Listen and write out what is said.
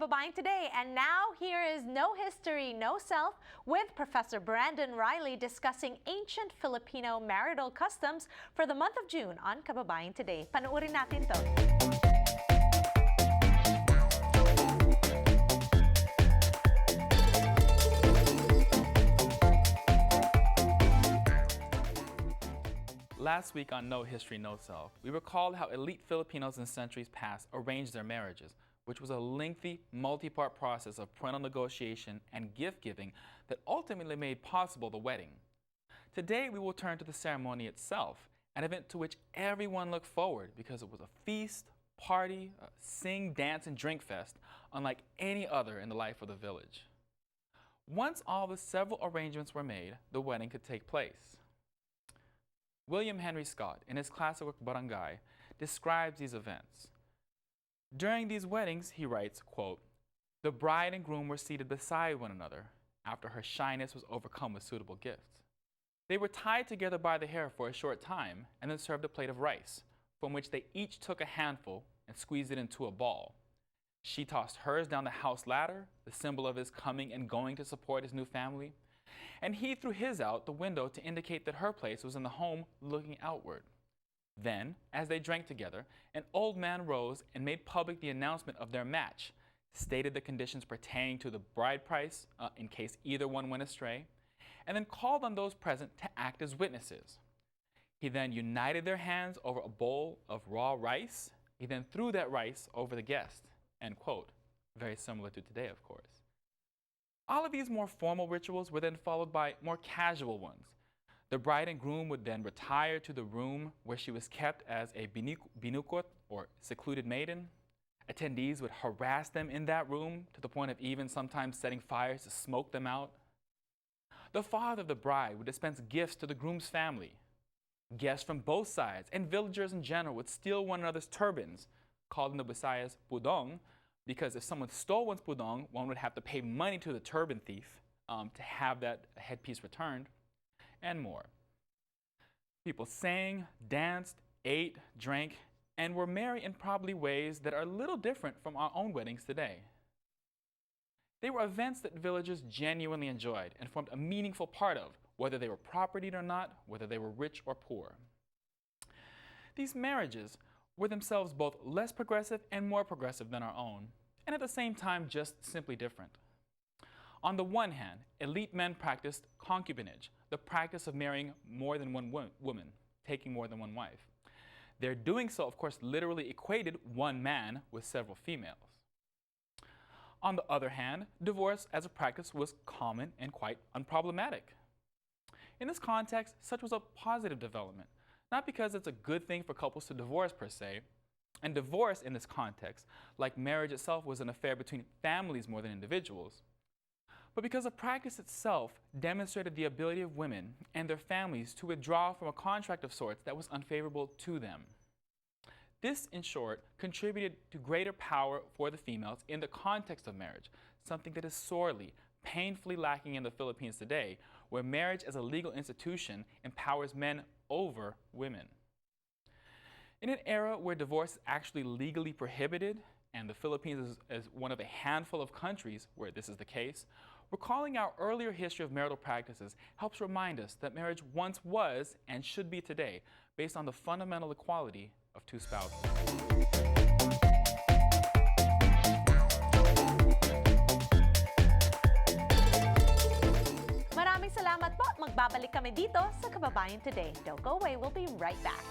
Kababayan Today. And now here is No History, No Self with Professor Brandon Reilly discussing ancient Filipino marital customs for the month of June on Kababayan Today. Panuorin natin to. Last week on No History, No Self, we recalled how elite Filipinos in centuries past arranged their marriages, which was a lengthy, multi-part process of parental negotiation and gift-giving that ultimately made possible the wedding. Today, we will turn to the ceremony itself, an event to which everyone looked forward because it was a feast, party, sing, dance, and drink fest, unlike any other in the life of the village. Once all the several arrangements were made, the wedding could take place. William Henry Scott, in his classic work Barangay, describes these events. During these weddings, he writes, quote, "The bride and groom were seated beside one another after her shyness was overcome with suitable gifts. They were tied together by the hair for a short time and then served a plate of rice, from which they each took a handful and squeezed it into a ball. She tossed hers down the house ladder, the symbol of his coming and going to support his new family, and he threw his out the window to indicate that her place was in the home looking outward. Then, as they drank together, an old man rose and made public the announcement of their match, stated the conditions pertaining to the bride price in case either one went astray, and then called on those present to act as witnesses. He then united their hands over a bowl of raw rice. He then threw that rice over the guest." End quote. Very similar to today, of course. All of these more formal rituals were then followed by more casual ones. The bride and groom would then retire to the room where she was kept as a binukot, or secluded maiden. Attendees would harass them in that room to the point of even sometimes setting fires to smoke them out. The father of the bride would dispense gifts to the groom's family. Guests from both sides and villagers in general would steal one another's turbans, called in the Visayas pudong, because if someone stole one's pudong, one would have to pay money to the turban thief to have that headpiece returned, and more. People sang, danced, ate, drank, and were merry in probably ways that are a little different from our own weddings today. They were events that villagers genuinely enjoyed and formed a meaningful part of, whether they were propertied or not, whether they were rich or poor. These marriages were themselves both less progressive and more progressive than our own, and at the same time just simply different. On the one hand, elite men practiced concubinage, the practice of marrying more than one woman, taking more than one wife. Their doing so, of course, literally equated one man with several females. On the other hand, divorce as a practice was common and quite unproblematic. In this context, such was a positive development, not because it's a good thing for couples to divorce per se, and divorce in this context, like marriage itself, was an affair between families more than individuals, but because the practice itself demonstrated the ability of women and their families to withdraw from a contract of sorts that was unfavorable to them. This, in short, contributed to greater power for the females in the context of marriage, something that is sorely, painfully lacking in the Philippines today, where marriage as a legal institution empowers men over women. In an era where divorce is actually legally prohibited, and the Philippines is one of a handful of countries where this is the case, recalling our earlier history of marital practices helps remind us that marriage once was and should be today based on the fundamental equality of two spouses. Maraming salamat po. Magbabalik kami dito sa Kababayan Today. Don't go away. We'll be right back.